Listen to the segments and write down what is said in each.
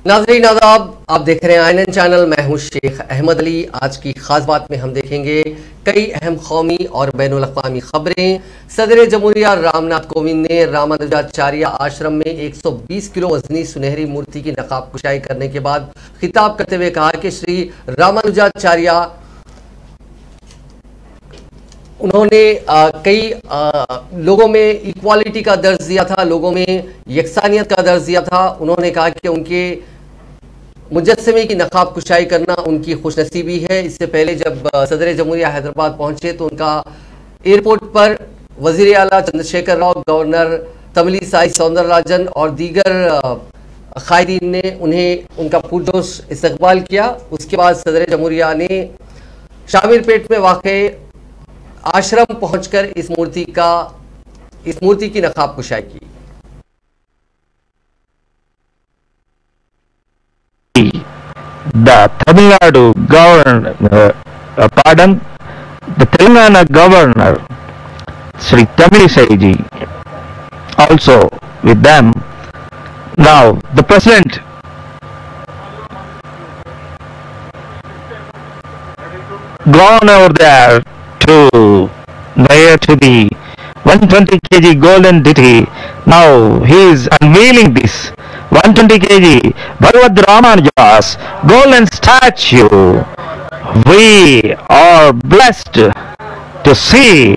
नाज़रीन आदाब, आप देख रहे हैं INN चैनल। मैं हूं शेख अहमद अली। आज की खास बात में हम देखेंगे कई अहम कौमी और बैनुल अक़वामी खबरें। सदर जमहूरिया रामनाथ कोविंद ने रामानुजाचार्य आश्रम में 120 किलो वजनी सुनहरी मूर्ति की नकाब कुशाई करने के बाद खिताब करते हुए कहा कि श्री रामानुजाचार्य उन्होंने कई लोगों में इक्वालिटी का दर्ज दिया था, लोगों में यकसानियत का दर्ज दिया था। उन्होंने कहा कि उनके मुजस्समे की नकाब कुशाई करना उनकी खुशनसीबी है। इससे पहले जब सदर जमहूरिया हैदराबाद पहुंचे तो उनका एयरपोर्ट पर वज़ीर आला चंद्रशेखर राव, गवर्नर तमिलिसाई सौंदरराजन और दीगर कायदीन ने उन्हें उनका पुरजोश इस्तकबाल किया। उसके बाद सदर जमहूरिया ने शामिरपेट में वाक़े आश्रम पहुंचकर इस मूर्ति की नकाब कुशाई की। The Tamil Nadu the Telangana governor Sri Tamilisai ji also with them. Now the president gone over there to the 120 kg golden deity. Now he is unveiling this 120 kg Bhagavad Ramanuja's golden statue. We are blessed to see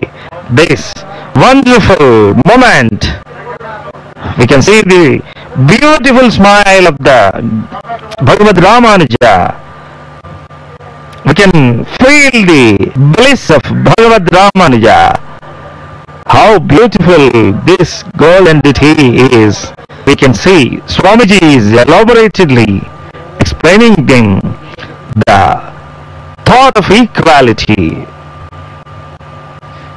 this wonderful moment. We can see the beautiful smile of the Bhagavad Ramanuja. We can feel the bliss of Bhagavad Ramanuja. How beautiful this golden deity is. We can see Swamiji is elaborately explaining the thought of equality,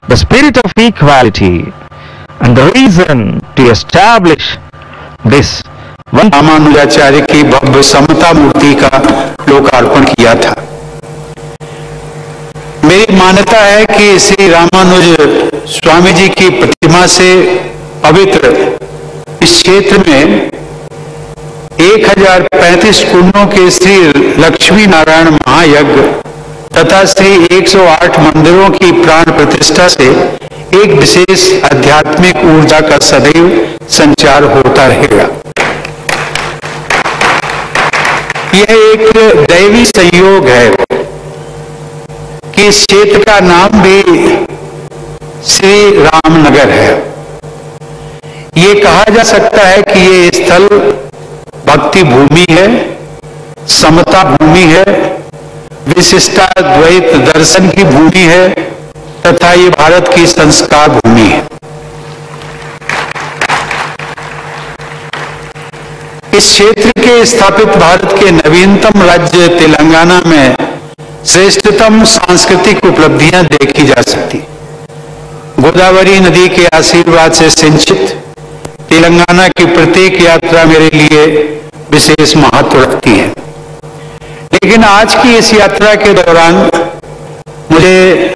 the spirit of equality, and the reason to establish this Ramanujacharya की भव्य समता मूर्ति का लोकार्पण किया था। मेरी मान्यता है कि श्री रामानुज स्वामी जी की प्रतिमा से पवित्र इस क्षेत्र में 1035 कुंडों के श्री लक्ष्मी नारायण महायज्ञ तथा श्री 108 मंदिरों की प्राण प्रतिष्ठा से एक विशेष आध्यात्मिक ऊर्जा का सदैव संचार होता रहेगा। यह एक दैवी संयोग है कि इस क्षेत्र का नाम भी श्री रामनगर है। ये कहा जा सकता है कि ये स्थल भक्ति भूमि है, समता भूमि है, विशिष्टाद्वैत दर्शन की भूमि है तथा ये भारत की संस्कार भूमि है। इस क्षेत्र के स्थापित भारत के नवीनतम राज्य तेलंगाना में श्रेष्ठतम सांस्कृतिक उपलब्धियां देखी जा सकती। गोदावरी नदी के आशीर्वाद से सिंचित तेलंगाना की प्रत्येक यात्रा मेरे लिए विशेष महत्व रखती है। लेकिन आज की इस यात्रा के दौरान मुझे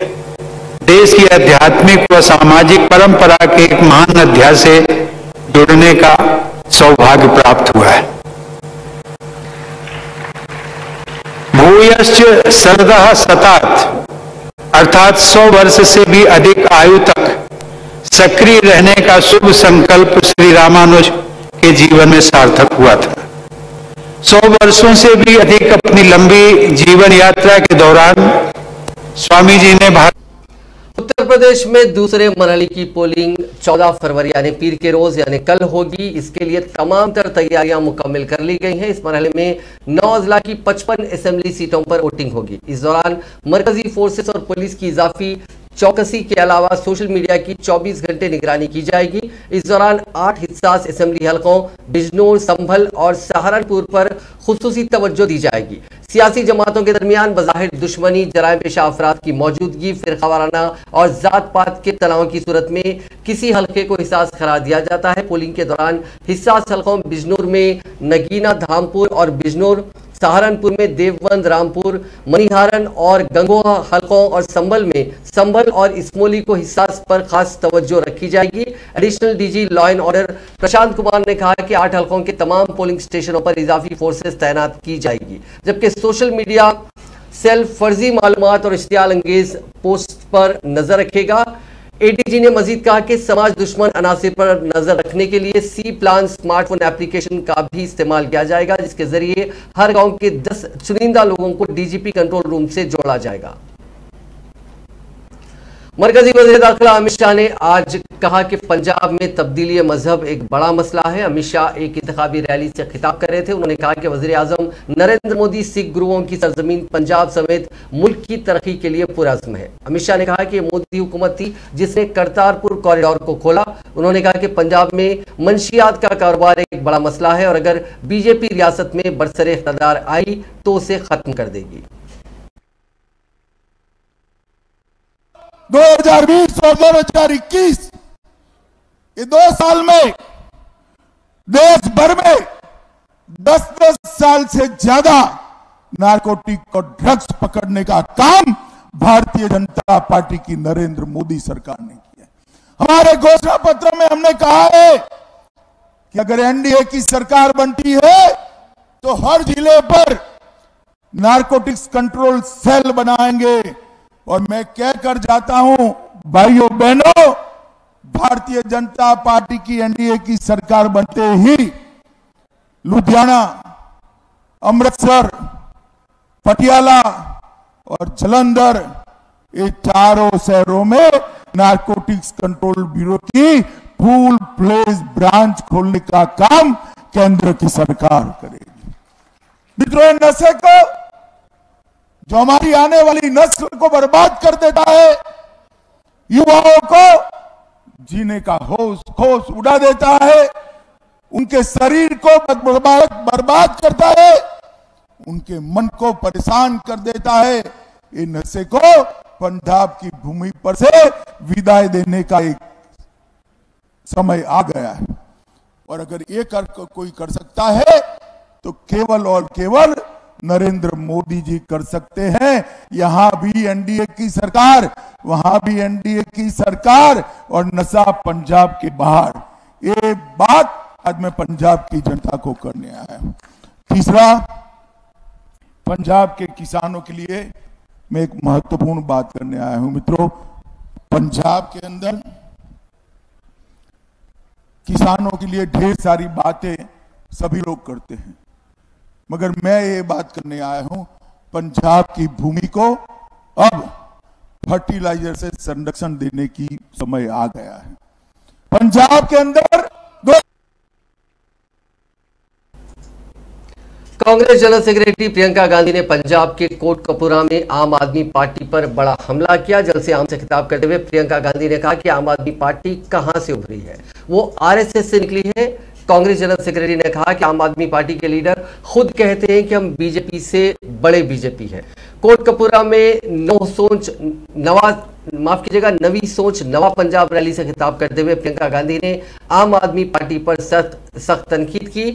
देश की आध्यात्मिक व सामाजिक परंपरा के एक महान अध्याय से जुड़ने का सौभाग्य प्राप्त हुआ है। भूयश्च शरदः शतात् अर्थात 100 वर्ष से भी अधिक आयु तक सक्रिय रहने का शुभ संकल्प श्री रामानुज के जीवन में सार्थक हुआ था। 100 वर्षों से भी अधिक अपनी लंबी जीवन यात्रा के दौरान स्वामी जी ने उत्तर प्रदेश में दूसरे मरहले की पोलिंग 14 फरवरी यानी पीर के रोज यानी कल होगी। इसके लिए तमाम तर तैयारियां मुकम्मल कर ली गई हैं। इस मरहले में 9 अजला की 55 असेंबली सीटों पर वोटिंग होगी। इस दौरान मरकजी फोर्सेस और पुलिस की इजाफी चौकसी के अलावा सोशल मीडिया की 24 घंटे निगरानी की जाएगी। इस दौरान 8 हिस्सास असेंबली हलकों बिजनौर, संभल और सहारनपुर पर खुसूसी तवज्जो दी जाएगी। सियासी जमातों के दरमियान बज़ाहिर दुश्मनी, जराइम पेशा अफराद की मौजूदगी, फिरकावाराना और जात पात के तनाव की सूरत में किसी हल्के को हिसास करार दिया जाता है। पोलिंग के दौरान हिस्सास हलकों बिजनौर में नगीना धामपुर और बिजनौर सहारनपुर में देवबंद, रामपुर, मनिहारन और गंगोहा हलकों और संभल और इसमोली को हिसार पर खास तवज्जो रखी जाएगी। Additional DG law and order Prashant Kumar ने कहा कि 8 हलकों के तमाम पोलिंग स्टेशनों पर इजाफी फोर्सेस तैनात की जाएगी, जबकि सोशल मीडिया सेल फर्जी मालूमात और इश्तियाल अंगेज पोस्ट पर नजर रखेगा। एडीजी ने मजीद कहा कि समाज दुश्मन अनासिर पर नजर रखने के लिए सी प्लान स्मार्टफोन एप्लीकेशन का भी इस्तेमाल किया जाएगा, जिसके जरिए हर गांव के 10 चुनिंदा लोगों को डीजीपी कंट्रोल रूम से जोड़ा जाएगा। मरकजी वज़ीर दाखिला अमित शाह ने आज कहा कि पंजाब में तब्दीली मजहब एक बड़ा मसला है। अमित शाह एक इंतखाबी रैली से खिताब कर रहे थे। उन्होंने कहा कि वज़ीर आज़म नरेंद्र मोदी सिख गुरुओं की सरजमीन पंजाब समेत मुल्क की तरक्की के लिए पुरअज़्म है। अमित शाह ने कहा कि मोदी हुकूमत थी जिसने करतारपुर कॉरिडोर को खोला। उन्होंने कहा कि पंजाब में मंशियात का कारोबार एक बड़ा मसला है और अगर बीजेपी रियासत में बरसरे इख्तियार आई तो उसे खत्म कर देगी। 2020 और 2021 ये 2 साल में देश भर में 10-10 साल से ज्यादा नारकोटिक और ड्रग्स पकड़ने का काम भारतीय जनता पार्टी की नरेंद्र मोदी सरकार ने किया। हमारे घोषणा पत्र में हमने कहा है कि अगर एनडीए की सरकार बनती है तो हर जिले पर नारकोटिक्स कंट्रोल सेल बनाएंगे। और मैं कहकर जाता हूं, भाइयों बहनों, भारतीय जनता पार्टी की एनडीए की सरकार बनते ही लुधियाना, अमृतसर, पटियाला और जालंधर ये चारों शहरों में नारकोटिक्स कंट्रोल ब्यूरो की फुल फ्लेज ब्रांच खोलने का काम केंद्र की सरकार करेगी। मित्रों, नशे को जो हमारी आने वाली नस्ल को बर्बाद कर देता है, युवाओं को जीने का होश उड़ा देता है, उनके शरीर को बर्बाद करता है, उनके मन को परेशान कर देता है। ये नशे को पंजाब की भूमि पर से विदाई देने का एक समय आ गया है। और अगर ये कोई कर सकता है तो केवल और केवल नरेंद्र मोदी जी कर सकते हैं। यहां भी एनडीए की सरकार, वहां भी एनडीए की सरकार और नशा पंजाब के बाहर। ये बात आज मैं पंजाब की जनता को करने आया हूं। तीसरा, पंजाब के किसानों के लिए मैं एक महत्वपूर्ण बात करने आया हूं। मित्रों, पंजाब के अंदर किसानों के लिए ढेर सारी बातें सभी लोग करते हैं, मगर मैं ये बात करने आया हूं, पंजाब की भूमि को अब फर्टिलाइजर से संरक्षण देने की समय आ गया है। पंजाब के अंदर कांग्रेस जनरल सेक्रेटरी प्रियंका गांधी ने पंजाब के कोटकपूरा में आम आदमी पार्टी पर बड़ा हमला किया। जलसे आम से खिताब करते हुए प्रियंका गांधी ने कहा कि आम आदमी पार्टी कहां से उभरी है, वो आरएसएस से निकली है। कांग्रेस जनरल सेक्रेटरी ने कहा कि आम आदमी पार्टी के लीडर खुद कहते हैं कि हम बीजेपी से बड़े बीजेपी है। कोटकपूरा में नवी सोच नवा पंजाब रैली से खिताब करते हुए प्रियंका गांधी ने आम आदमी पार्टी पर सख्त तनकीद की।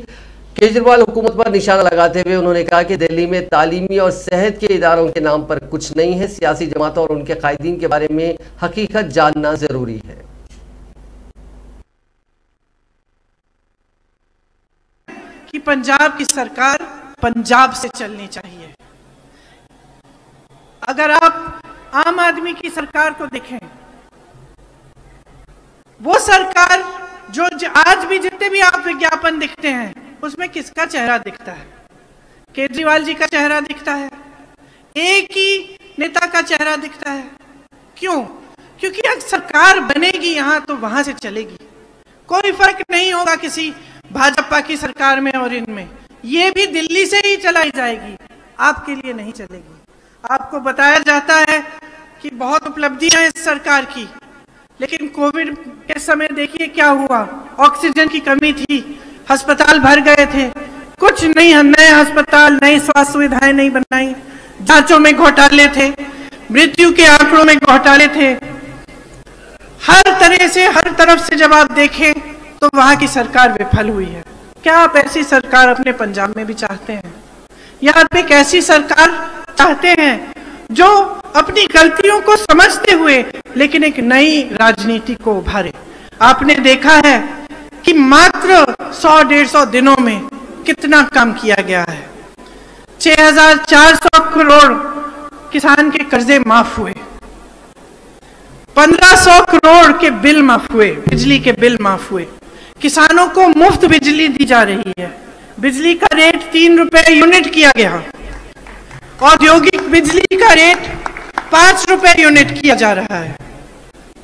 केजरीवाल हुकूमत पर निशाना लगाते हुए उन्होंने कहा कि दिल्ली में तालीमी और सेहत के इदारों के नाम पर कुछ नहीं है। सियासी जमातों और उनके कायदीन के बारे में हकीकत जानना जरूरी है। कि पंजाब की सरकार पंजाब से चलनी चाहिए। अगर आप आम आदमी की सरकार को देखें, वो सरकार जो आज भी जितने भी आप विज्ञापन दिखते हैं उसमें किसका चेहरा दिखता है? केजरीवाल जी का चेहरा दिखता है, एक ही नेता का चेहरा दिखता है। क्यों? क्योंकि अगर सरकार बनेगी यहां तो वहां से चलेगी। कोई फर्क नहीं होगा किसी भाजपा की सरकार में और इनमें, ये भी दिल्ली से ही चलाई जाएगी, आपके लिए नहीं चलेगी। आपको बताया जाता है कि बहुत उपलब्धियां हैं इस सरकार की, लेकिन कोविड के समय देखिए क्या हुआ। ऑक्सीजन की कमी थी, अस्पताल भर गए थे, कुछ नहीं, नए अस्पताल, नई स्वास्थ्य सुविधाएं नहीं बनाई, जांचों में घोटाले थे, मृत्यु के आंकड़ों में घोटाले थे। हर तरह से, हर तरफ से जब आप देखें तो वहां की सरकार विफल हुई है। क्या आप ऐसी सरकार अपने पंजाब में भी चाहते हैं? या आप एक ऐसी सरकार चाहते हैं जो अपनी गलतियों को समझते हुए लेकिन एक नई राजनीति को उभारे? आपने देखा है कि मात्र 100-150 दिनों में कितना काम किया गया है। 6,400 करोड़ किसान के कर्जे माफ हुए, 1,500 करोड़ के बिल माफ हुए, बिजली के बिल माफ हुए, किसानों को मुफ्त बिजली दी जा रही है, बिजली का रेट 3 रुपए यूनिट किया गया, औद्योगिक बिजली का रेट 5 रुपए यूनिट किया जा रहा है,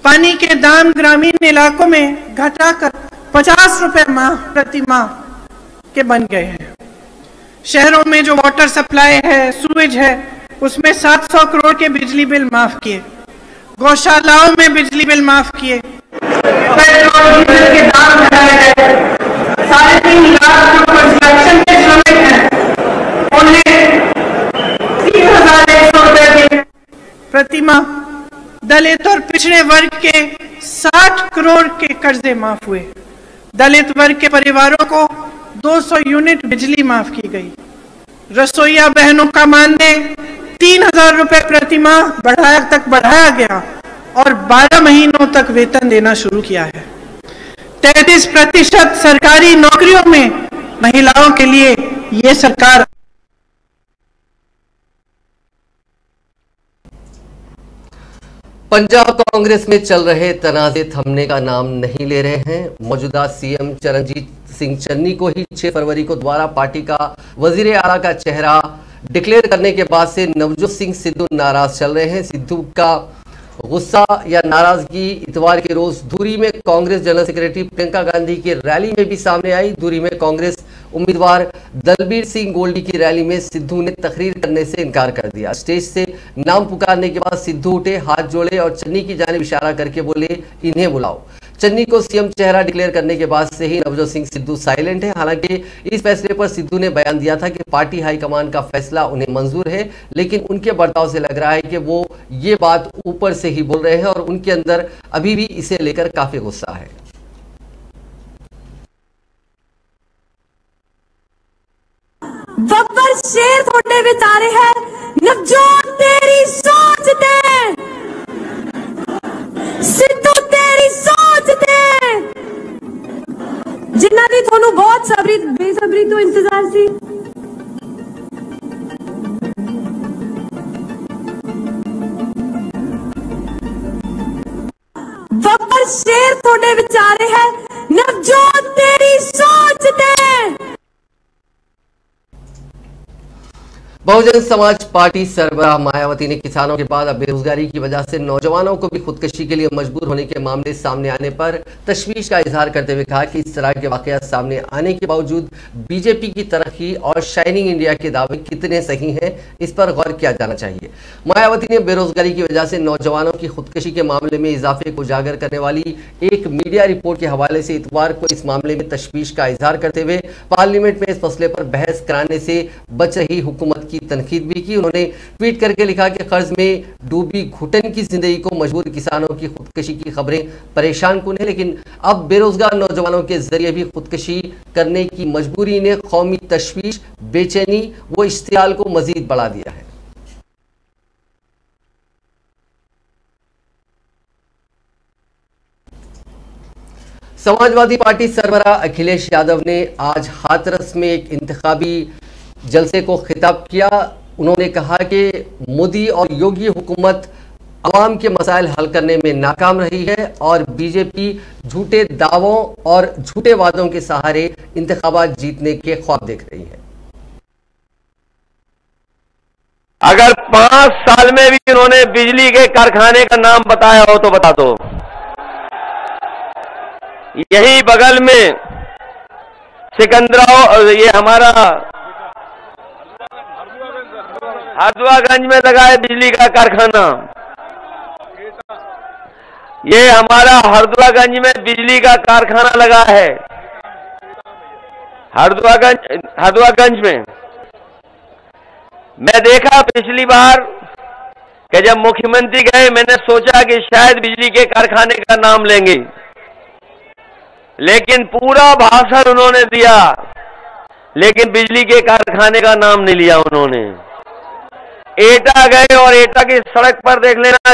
पानी के दाम ग्रामीण इलाकों में घटाकर 50 रुपए प्रति माह के बन गए हैं। शहरों में जो वाटर सप्लाई है, सूवेज है, उसमें 700 करोड़ के बिजली बिल माफ किए, गौशालाओं में बिजली बिल माफ किए, पेट्रोल डीजल के दाम घटाए गए, 3.5 लाख जो कंस्ट्रक्शन के श्रमिक हैं उन्हें 3,100 रुपए प्रति माह, दलित और पिछड़े वर्ग के 60 करोड़ के कर्जे माफ हुए, दलित वर्ग के परिवारों को 200 यूनिट बिजली माफ की गई, रसोईया बहनों का मानदेय 3,000 रुपए प्रति माह बढ़ाया गया और 12 महीनों तक वेतन देना शुरू किया है। 33% सरकारी नौकरियों में महिलाओं के लिए ये सरकार। पंजाब कांग्रेस में चल रहे तनाज़े थमने का नाम नहीं ले रहे हैं। मौजूदा सीएम चरणजीत सिंह चन्नी को ही 6 फरवरी को दोबारा पार्टी का वजीर आला का चेहरा डिक्लेयर करने के बाद से नवजोत सिंह सिद्धू नाराज चल रहे हैं। सिद्धू का गुस्सा या नाराजगी इतवार के रोज धुरी में कांग्रेस जनरल सेक्रेटरी प्रियंका गांधी की रैली में भी सामने आई। धुरी में कांग्रेस उम्मीदवार दलबीर सिंह गोल्डी की रैली में सिद्धू ने तकरीर करने से इनकार कर दिया। स्टेज से नाम पुकारने के बाद सिद्धू उठे, हाथ जोड़े और चन्नी की जानिब इशारा करके बोले, इन्हें बुलाओ। चन्नी को सीएम चेहरा डिक्लेयर करने के बाद से ही नवजोत सिंह सिद्धू साइलेंट है। हालांकि इस फैसले पर सिद्धू ने बयान दिया था कि पार्टी हाईकमान का फैसला उन्हें मंजूर है, लेकिन उनके बर्ताव से लग रहा है कि वो ये बात ऊपर से ही बोल रहे हैं और उनके अंदर अभी भी इसे लेकर काफी गुस्सा है। बब्बर शेर थोड़े विचारे है, नवजोत तेरी सोच ते, सिद्धू तेरी सोच ते, जिन्ना दी थोनू बहुत बेसब्री तो इंतजार सी। बब्बर शेर थोड़े विचारे है, नवजोत तेरी सोच ते। बहुजन समाज पार्टी सरबराह मायावती ने किसानों के बाद अब बेरोजगारी की वजह से नौजवानों को भी खुदकशी के लिए मजबूर होने के मामले सामने आने पर तशवीश का इजहार करते हुए कहा कि इस तरह के वाकयात सामने आने के बावजूद बीजेपी की तरक्की और शाइनिंग इंडिया के दावे कितने सही हैं, इस पर गौर किया जाना चाहिए। मायावती ने बेरोजगारी की वजह से नौजवानों की खुदकशी के मामले में इजाफे को उजागर करने वाली एक मीडिया रिपोर्ट के हवाले से इतवार को इस मामले में तशवीश का इजहार करते हुए पार्लियामेंट में इस मसले पर बहस कराने से बच रही हुकूमत की तनकीद भी की। उन्होंने ट्वीट करके लिखा कि कर्ज में डूबी घुटन की जिंदगी को मजबूर किसानों की खुदकशी की खबरें परेशान कुन है, लेकिन अब बेरोजगार नौजवानों के जरिए भी खुदकशी करने की मजबूरी ने कौमी तशवीश, बेचैनी व इश्तियाल को मजीद बढ़ा दिया है। समाजवादी पार्टी सरबराह अखिलेश यादव ने आज हाथरस में एक इंतखाबी जलसे को खिताब किया। उन्होंने कहा कि मोदी और योगी हुकूमत अवाम के मसाइल हल करने में नाकाम रही है और बीजेपी झूठे दावों और झूठे वादों के सहारे इंतखाबात जीतने के ख्वाब देख रही है। अगर 5 साल में भी उन्होंने बिजली के कारखाने का नाम बताया हो तो बता दो। यही बगल में सिकंदराबाद, ये हमारा हरदुआगंज में लगा है बिजली का कारखाना। ये हमारा हरदुआगंज में बिजली का कारखाना लगा है, हरदुआगंज में। मैं देखा पिछली बार कि जब मुख्यमंत्री गए, मैंने सोचा कि शायद बिजली के कारखाने का नाम लेंगे, लेकिन पूरा भाषण उन्होंने दिया, लेकिन बिजली के कारखाने का नाम नहीं लिया उन्होंने। एटा गए और एटा की सड़क पर देख लेना,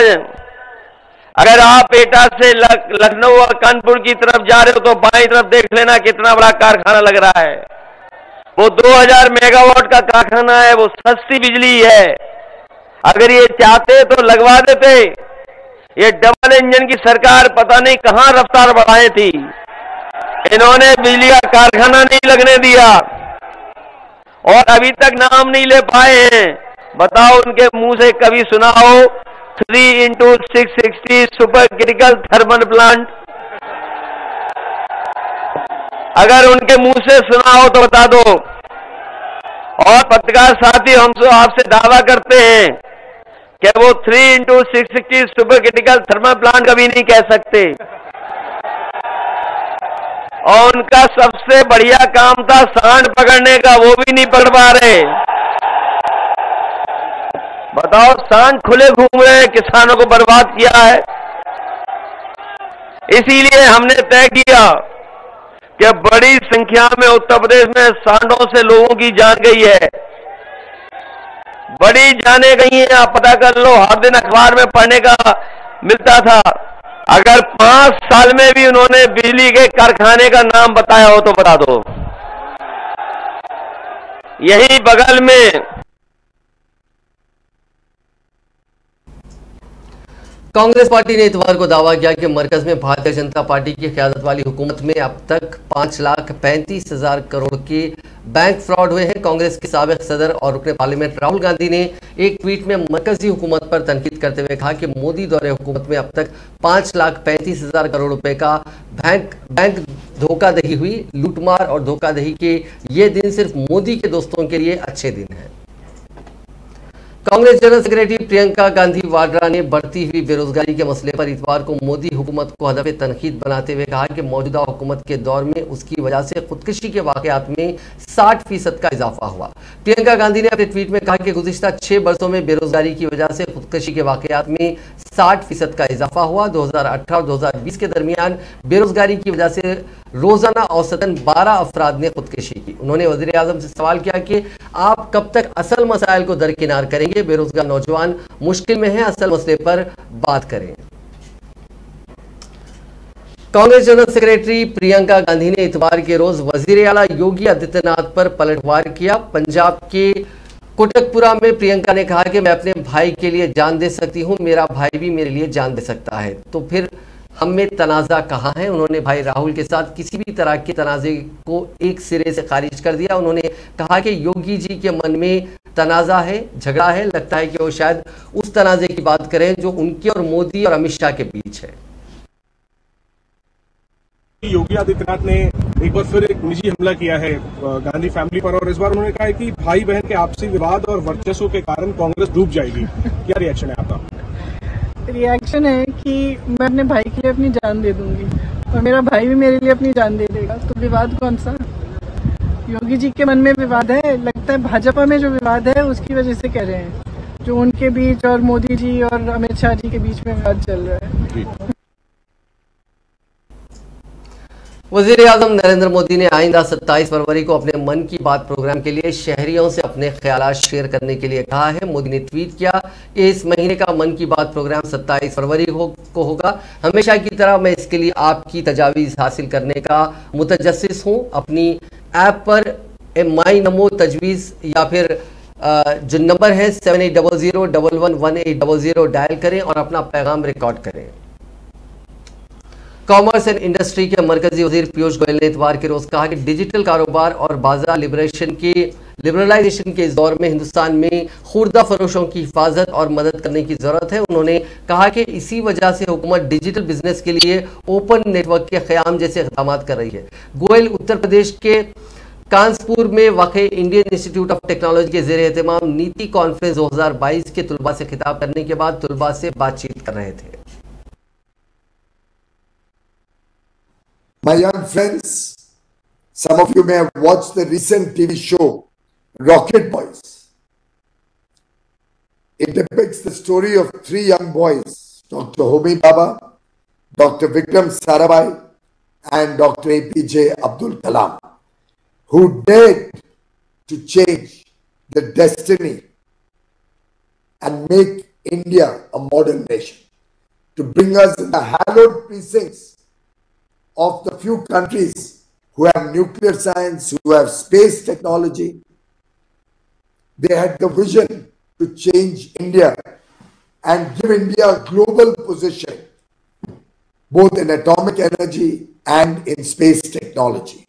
अगर आप एटा से लखनऊ और कानपुर की तरफ जा रहे हो तो बाईं तरफ देख लेना कितना बड़ा कारखाना लग रहा है। वो 2000 मेगावाट का कारखाना है, वो सस्ती बिजली है। अगर ये चाहते तो लगवा देते। ये डबल इंजन की सरकार पता नहीं कहां रफ्तार बढ़ाई थी, इन्होंने बिजली का कारखाना नहीं लगने दिया और अभी तक नाम नहीं ले पाए हैं। बताओ उनके मुंह से कभी सुना हो 3x660 super critical thermal plant? अगर उनके मुंह से सुना हो तो बता दो। और पत्रकार साथी हम आपसे दावा करते हैं कि वो 3x660 super critical thermal plant कभी नहीं कह सकते। और उनका सबसे बढ़िया काम था सांड पकड़ने का, वो भी नहीं पकड़ पा रहे। बताओ, सांड खुले घूम रहे हैं, किसानों को बर्बाद किया है। इसीलिए हमने तय किया कि बड़ी संख्या में उत्तर प्रदेश में सांडों से लोगों की जान गई है, बड़ी जाने गई हैं। आप पता कर लो, हर दिन अखबार में पढ़ने का मिलता था। अगर 5 साल में भी उन्होंने बिजली के कारखाने का नाम बताया हो तो बता दो। यही बगल में कांग्रेस पार्टी ने इतवार को दावा किया कि मरकज में भारतीय जनता पार्टी की क़यादत वाली हुकूमत में अब तक 5,35,000 करोड़ के बैंक फ्रॉड हुए हैं। कांग्रेस के साबिक सदर और रुकने पार्लियामेंट राहुल गांधी ने एक ट्वीट में मरकजी हुकूमत पर तनकीद करते हुए कहा कि मोदी दौरे हुकूमत में अब तक 5,35,000 करोड़ रुपए का बैंक धोखाधड़ी हुई। लूटमार और धोखाधड़ी के ये दिन सिर्फ मोदी के दोस्तों के लिए अच्छे दिन हैं। कांग्रेस जनरल सेक्रेटरी प्रियंका गांधी वाड्रा ने बढ़ती हुई बेरोजगारी के मसले पर इतवार को मोदी हुकूमत को हदफ तनकीद बनाते हुए कहा कि मौजूदा हुकूमत के दौर में उसकी वजह से खुदकुशी के वाकयात में 60% का इजाफा हुआ। प्रियंका गांधी ने अपने ट्वीट में कहा कि गुज़िश्ता 6 वर्षों में बेरोजगारी की वजह से खुदकुशी के वाकयात में 60% का इजाफा हुआ। 2018 और 2020 के दरमियान बेरोजगारी की वजह से रोजाना औसतन 12 अफराद ने खुदकुशी की। उन्होंने वज़ीर आज़म से सवाल किया कि आप कब तक असल मसाइल को दरकिनार करेंगे? बेरोजगार नौजवान मुश्किल में हैं, असल मसले पर बात करें। कांग्रेस जनरल सेक्रेटरी प्रियंका गांधी ने इतवार के रोज वजीर आला योगी आदित्यनाथ पर पलटवार किया। पंजाब के कोटकपुरा में प्रियंका ने कहा कि मैं अपने भाई के लिए जान दे सकती हूं, मेरा भाई भी मेरे लिए जान दे सकता है, तो फिर हम में तनाज़ा कहाँ है? उन्होंने भाई राहुल के साथ किसी भी तरह के तनाज़े को एक सिरे से खारिज कर दिया। उन्होंने कहा कि योगी जी के मन में तनाज़ा है, झगड़ा है, लगता है कि वो शायद उस तनाज़े की बात करें जो उनके और मोदी और अमित शाह के बीच है। योगी आदित्यनाथ ने एक बार फिर एक निजी हमला किया है गांधी फैमिली पर, और इस बार उन्होंने कहा है कि भाई बहन के आपसी विवाद और वर्चस्व के कारण कांग्रेस डूब जाएगी। क्या रिएक्शन है आपका? रिएक्शन है कि मैं अपने भाई के लिए अपनी जान दे दूंगी और मेरा भाई भी मेरे लिए अपनी जान दे देगा, तो विवाद कौन सा? योगी जी के मन में विवाद है, लगता है भाजपा में जो विवाद है उसकी वजह से कह रहे हैं, जो उनके बीच और मोदी जी और अमित शाह जी के बीच में विवाद चल रहा है। वज़ीर आज़म नरेंद्र मोदी ने आइंदा 27 फरवरी को अपने मन की बात प्रोग्राम के लिए शहरियों से अपने ख्यालात शेयर करने के लिए कहा है। मोदी ने ट्वीट किया कि इस महीने का मन की बात प्रोग्राम 27 फरवरी को होगा। हमेशा की तरह मैं इसके लिए आपकी तजावीज़ हासिल करने का मुतजस्सिस हूँ। अपनी ऐप पर माई नमो तजवीज़ या फिर जो नंबर है 7800111800 डायल करें और अपना पैगाम रिकॉर्ड करें। कॉमर्स एंड इंडस्ट्री के मरकजी वजीर पीयूष गोयल ने इतवार के रोज कहा कि डिजिटल कारोबार और बाजार लिबरलाइजेशन के इस दौर में हिंदुस्तान में खुर्दा फरोशों की हिफाजत और मदद करने की जरूरत है। उन्होंने कहा कि इसी वजह से हुकूमत डिजिटल बिजनेस के लिए ओपन नेटवर्क के क़याम जैसे इक़दाम कर रही है। गोयल उत्तर प्रदेश के कानपुर में वाक़े इंडियन इंस्टीट्यूट ऑफ टेक्नोलॉजी के ज़ेर एहतमाम नीति कॉन्फ्रेंस 2022 के तुलबा से खिताब करने के बाद तुलबा से बातचीत कर रहे थे। My young friends, some of you may have watched the recent TV show Rocket Boys. It depicts the story of 3 young boys, Dr. Homi Bhabha, Dr. Vikram Sarabhai and Dr. APJ Abdul Kalam, who dared to change the destiny and make India a modern nation, to bring us in the hallowed precincts of the few countries who have nuclear science, who have space technology. They had the vision to change India and give India a global position, both in atomic energy and in space technology.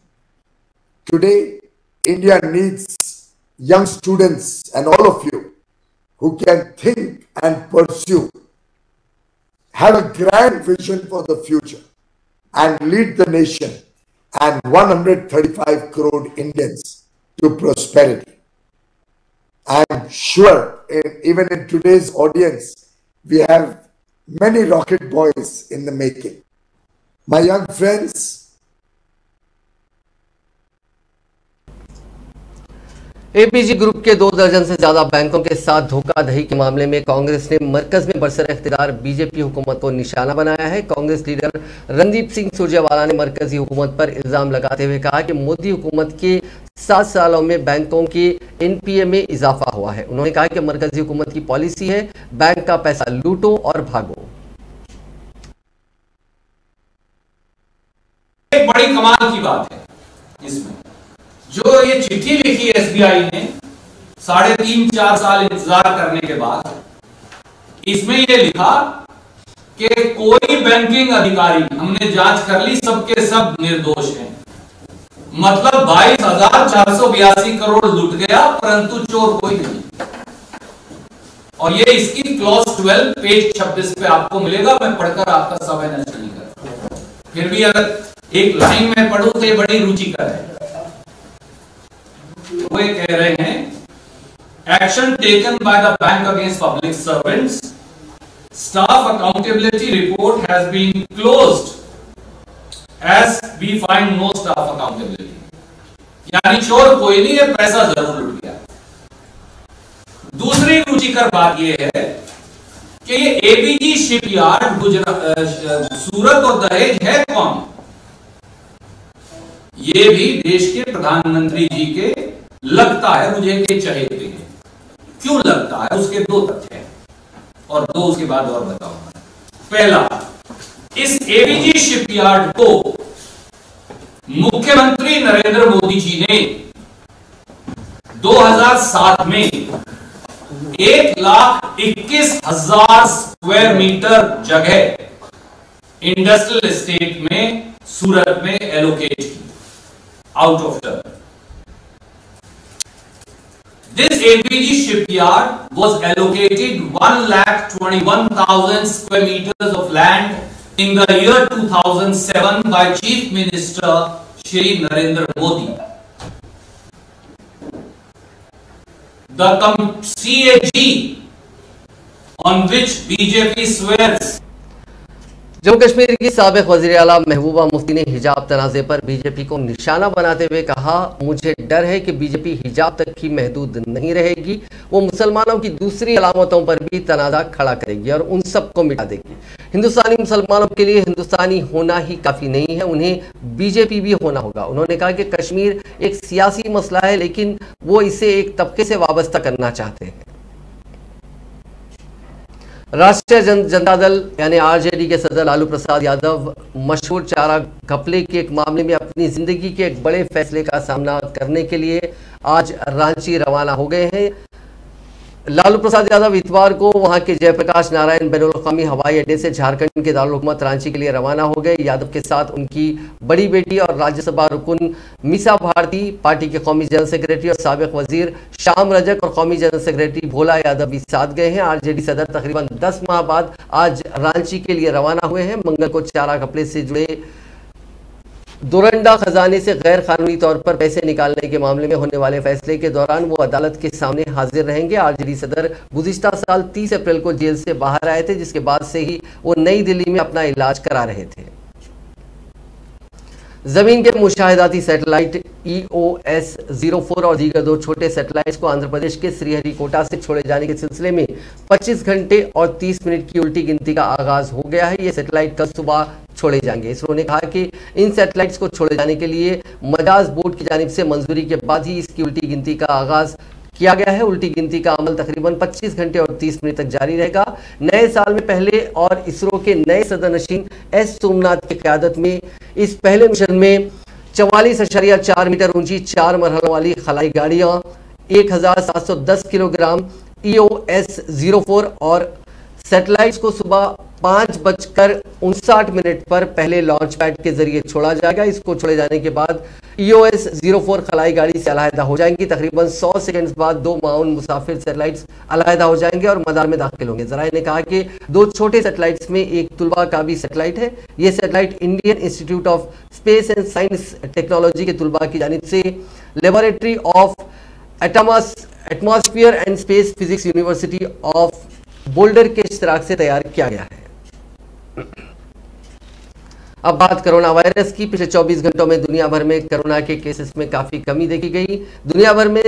Today, India needs young students and all of you who can think and pursue, have a grand vision for the future and lead the nation and 135 crore Indians to prosperity. I am sure even in today's audience, we have many rocket boys in the making. My young friends, APG group के 2 दर्जन से ज्यादा बैंकों के साथ धोखाधड़ी के मामले में कांग्रेस ने मरकज में बरसर इख्तियार बीजेपी हुकूमत को निशाना बनाया है। कांग्रेस लीडर रणदीप सिंह सुरजेवाला ने मरकजी हुकूमत पर इल्जाम लगाते हुए कहा कि मोदी हुकूमत के 7 सालों में बैंकों के एनपीए में इजाफा हुआ है। उन्होंने कहा कि मरकजी हुकूमत की पॉलिसी है, बैंक का पैसा लूटो और भागो। एक बड़ी कमाल की बात है इसमें, जो ये चिट्ठी लिखी एसबीआई ने 3.5-4 साल इंतजार करने के बाद, इसमें ये लिखा कि कोई बैंकिंग अधिकारी, हमने जांच कर ली, सबके सब निर्दोष हैं। मतलब 22,482 करोड़ लुट गया, परंतु चोर कोई नहीं। और ये इसकी क्लॉज 12 पेज 26 पे आपको मिलेगा। मैं पढ़कर आपका समय नष्ट नहीं करता, फिर भी अगर एक लाइन में पढ़ूं तो ये बड़ी रुचिकर है। वो ये कह रहे हैं, action taken by the bank against public servants, staff accountability report has been closed as we find no staff accountability. यानी चोर कोई नहीं है, पैसा जरूर लुट गया। दूसरी रुचिकर बात यह है कि ये एपीजी शिपयार्ड सूरत और दहेज है कौन? ये भी देश के प्रधानमंत्री जी के लगता है मुझे के चहेते हैं। क्यों लगता है? उसके 2 तथ्य हैं और 2 उसके बाद और बताऊंगा। पहला, इस एपीजी शिपयार्ड को मुख्यमंत्री नरेंद्र मोदी जी ने 2007 में 1,21,000 स्क्वायर मीटर जगह इंडस्ट्रियल एस्टेट में सूरत में एलोकेट की out of turn. This APG shipyard was allocated 1,21,000 square meters of land in the year 2007 by Chief Minister Shri Narendra Modi. The CAG on which BJP swears. Jammu Kashmir की साबिक वज़ीर आला महबूबा मुफ्ती ने हिजाब तनाज़े पर बीजेपी को निशाना बनाते हुए कहा, मुझे डर है कि बीजेपी हिजाब तक ही महदूद नहीं रहेगी, वो मुसलमानों की दूसरी अलामतों पर भी तनाज़ा खड़ा करेगी और उन सब को मिटा देगी। हिंदुस्तानी मुसलमानों के लिए हिंदुस्तानी होना ही काफ़ी नहीं है, उन्हें बीजेपी भी होना होगा। उन्होंने कहा कि कश्मीर एक सियासी मसला है, लेकिन वो इसे एक तबके से वाबस्ता करना चाहते हैं। राष्ट्रीय जनता दल यानी आरजेडी के सदर लालू प्रसाद यादव मशहूर चारा घपले के एक मामले में अपनी जिंदगी के एक बड़े फैसले का सामना करने के लिए आज रांची रवाना हो गए हैं। लालू प्रसाद यादव इतवार को वहां के जयप्रकाश नारायण बैनुल-अक़वामी हवाई अड्डे से झारखंड के दारुल हुकूमत रांची के लिए रवाना हो गए। यादव के साथ उनकी बड़ी बेटी और राज्यसभा रुकन मीसा भारती, पार्टी के कौमी जनरल सेक्रेटरी और साबिक वजीर शाम रजक और कौमी जनरल सेक्रेटरी भोला यादव भी साथ गए हैं। आरजेडी सदर तकरीबन 10 माह बाद आज रांची के लिए रवाना हुए हैं। मंगल को चारा घपले से जुड़े दोरंडा खजाने से गैर कानूनी तौर पर पैसे निकालने के मामले में होने वाले फैसले के दौरान वो अदालत के सामने हाजिर रहेंगे। आरजेडी सदर गुज़िश्ता साल 30 अप्रैल को जेल से बाहर आए थे, जिसके बाद से ही वो नई दिल्ली में अपना इलाज करा रहे थे। जमीन के मुशाहिदाती सैटेलाइट EOS-04 और दीगर 2 छोटे सैटेलाइट्स को आंध्र प्रदेश के श्रीहरिकोटा से छोड़े जाने के सिलसिले में 25 घंटे और 30 मिनट की उल्टी गिनती का आगाज हो गया है। ये सैटेलाइट कल सुबह छोड़े जाएंगे। इसरो ने कहा कि इन सैटेलाइट्स को छोड़े जाने के लिए मजाज बोर्ड की जानिब से मंजूरी के बाद ही इसकी उल्टी गिनती का आगाज किया गया है। उल्टी गिनती का अमल तकरीबन 25 घंटे और 30 मिनट तक जारी रहेगा। नए साल में पहले और इसरो के नए सदरनशीन एस सोमनाथ की क़यादत में इस पहले मिशन में 44.4 मीटर ऊंची 4 मरहलों वाली खलाई गाड़ियां 1710 किलोग्राम EOS-04 और सैटेलाइट्स को सुबह 5:59 पर पहले लॉन्च पैड के जरिए छोड़ा जाएगा। इसको छोड़े जाने के बाद EOS-04 खलाई गाड़ी से अलहदा हो जाएंगी। तकरीबन 100 सेकंड्स बाद 2 माउन मुसाफिर सैटेलाइट्स अलहदा हो जाएंगे और मदार में दाखिल होंगे। जराये ने कहा कि 2 छोटे सैटेलाइट्स में एक तुलबा का भी सैटेलाइट है। ये satellite Indian institute of space and science technology के तुलबा की जानिब से laboratory of atmosphere and space physics university of boulder के इश्तराक से तैयार किया गया है। अब बात कोरोना वायरस की। पिछले 24 घंटों में दुनिया भर में कोरोना के केसेस में काफी कमी देखी गई। दुनिया भर में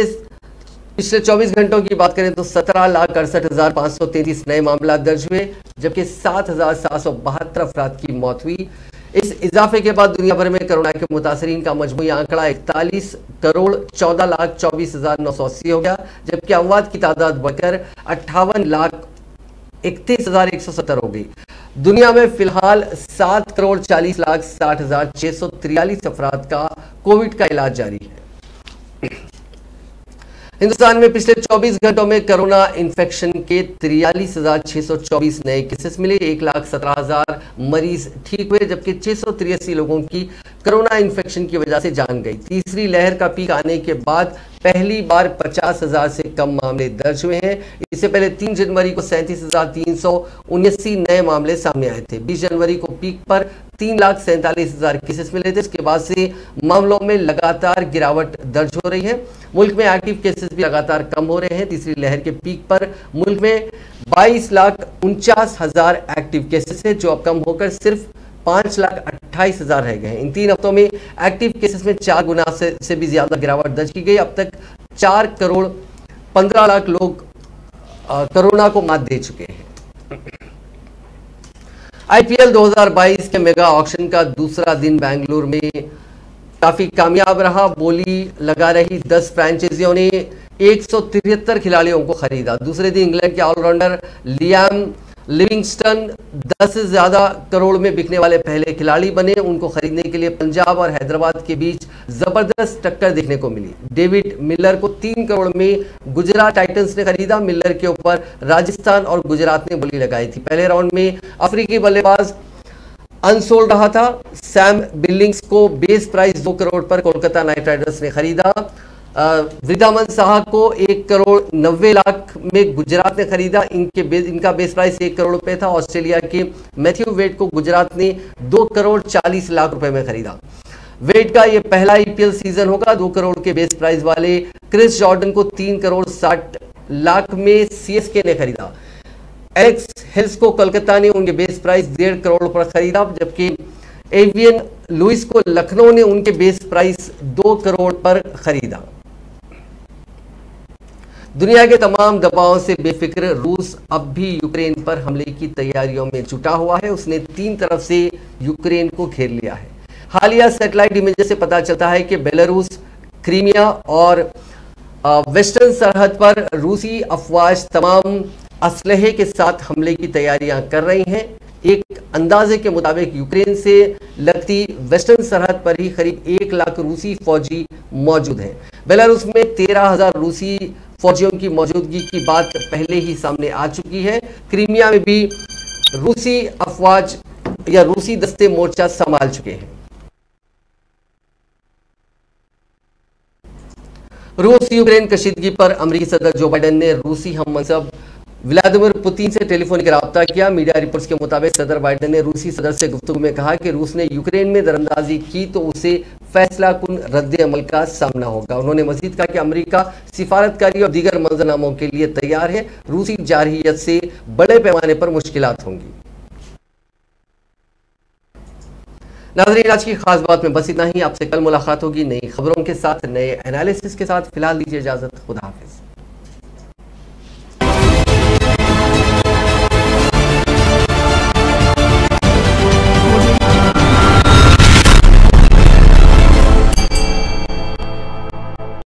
पिछले 24 घंटों की बात करें तो 17,68,533 नए मामला दर्ज हुए, जबकि 7,772 अफराद की मौत हुई। इस इजाफे के बाद दुनिया भर में कोरोना के मुतासरीन का मजमूई आंकड़ा 41,14,24,980 हो गया, जबकि अमवात की तादाद बढ़कर 58,31,170 हो गई। दुनिया में फिलहाल 7,40,60,643 अफराद का कोविड का इलाज जारी है। हिंदुस्तान में पिछले 24 घंटों में कोरोना इन्फेक्शन के 43,624 नए केसेस मिले। 1,17,000 मरीज ठीक हुए, जबकि 683 लोगों की कोरोना इन्फेक्शन की वजह से जान गई। तीसरी लहर का पीक आने के बाद पहली बार 50,000 से कम मामले दर्ज हुए हैं। इससे पहले 3 जनवरी को 37,379 नए मामले सामने आए थे। 20 जनवरी को पीक पर 3,47,000 केसेस मिले थे। इसके बाद से मामलों में लगातार गिरावट दर्ज हो रही है। मुल्क में एक्टिव केसेस भी लगातार कम हो रहे हैं। तीसरी लहर के पीक पर मुल्क में 22,49,000 एक्टिव केसेस है, जो अब कम होकर सिर्फ 5,28,000 रह गए हैं। इन 3 हफ्तों में एक्टिव केसेस में 4 गुना से भी ज्यादा गिरावट दर्ज की गई। अब तक 4,15,00,000 लोग कोरोना को मात दे चुके हैं। IPL 2022 के मेगा ऑक्शन का दूसरा दिन बेंगलुरु में काफी कामयाब रहा। बोली लगा रही 10 फ्रेंचाइजियों ने 173 खिलाड़ियों को खरीदा। दूसरे दिन इंग्लैंड के ऑलराउंडर लियाम लिविंगस्टन 10 से ज्यादा करोड़ में बिकने वाले पहले खिलाड़ी बने। उनको खरीदने के लिए पंजाब और हैदराबाद के बीच जबरदस्त टक्कर देखने को मिली। डेविड मिलर को 3 करोड़ में गुजरात टाइटंस ने खरीदा। मिलर के ऊपर राजस्थान और गुजरात ने बोली लगाई थी। पहले राउंड में अफ्रीकी बल्लेबाज अनसोल्ड रहा था। सैम बिलिंग्स को बेस प्राइस 2 करोड़ पर कोलकाता नाइट राइडर्स ने खरीदा। वृद्धामन साहा को 1,90,00,000 में गुजरात ने खरीदा। इनका बेस प्राइस 1 करोड़ रुपए था। ऑस्ट्रेलिया के मैथ्यू वेड को गुजरात ने 2,40,00,000 रुपए में खरीदा। वेड का यह पहला IPL सीजन होगा। 2 करोड़ के बेस प्राइस वाले क्रिस जॉर्डन को 3,60,00,000 में CSK ने खरीदा। एलेक्स हिल्स को कोलकाता ने उनके बेस प्राइस 1.5 करोड़ पर खरीदा, जबकि एवियन लुइस को लखनऊ ने उनके बेस प्राइस 2 करोड़ पर खरीदा। दुनिया के तमाम दबावों से बेफिक्र रूस अब भी यूक्रेन पर हमले की तैयारियों में जुटा हुआ है। उसने 3 तरफ से यूक्रेन को घेर लिया है। हालिया सैटेलाइट इमेजेस से पता चलता है कि बेलारूस, क्रीमिया और वेस्टर्न सरहद पर रूसी अफवाज तमाम असलहे के साथ हमले की तैयारियां कर रही हैं। एक अंदाजे के मुताबिक यूक्रेन से लगती वेस्टर्न सरहद पर ही करीब 1 लाख रूसी फौजी मौजूद हैं। बेलारूस में 13,000 रूसी फौजियों की मौजूदगी की बात पहले ही सामने आ चुकी है। क्रीमिया में भी रूसी अफवाज या रूसी दस्ते मोर्चा संभाल चुके हैं। रूस यूक्रेन कशीदगी पर अमेरिकी सदर जो बाइडेन ने रूसी हममनसब व्लादिमीर पुतिन से टेलीफोनिक रब्ता किया। मीडिया रिपोर्ट्स के मुताबिक सदर बाइडेन ने रूसी सदर से गुफ्तगू में कहा कि रूस ने यूक्रेन में दरअंदाजी की तो उसे फैसलाकुन रद्द अमल का सामना होगा। उन्होंने मजीद कहा कि अमेरिका सिफारतकारी और दीगर मंजरनामों के लिए तैयार है। रूसी जारहियत से बड़े पैमाने पर मुश्किलात होंगी। नाज़रीन, आज की खास बात में बस इतना ही। आपसे कल मुलाकात होगी नई खबरों के साथ, नए एनालिसिस के साथ। फिलहाल दीजिए इजाजत। खुदा हाफिज़।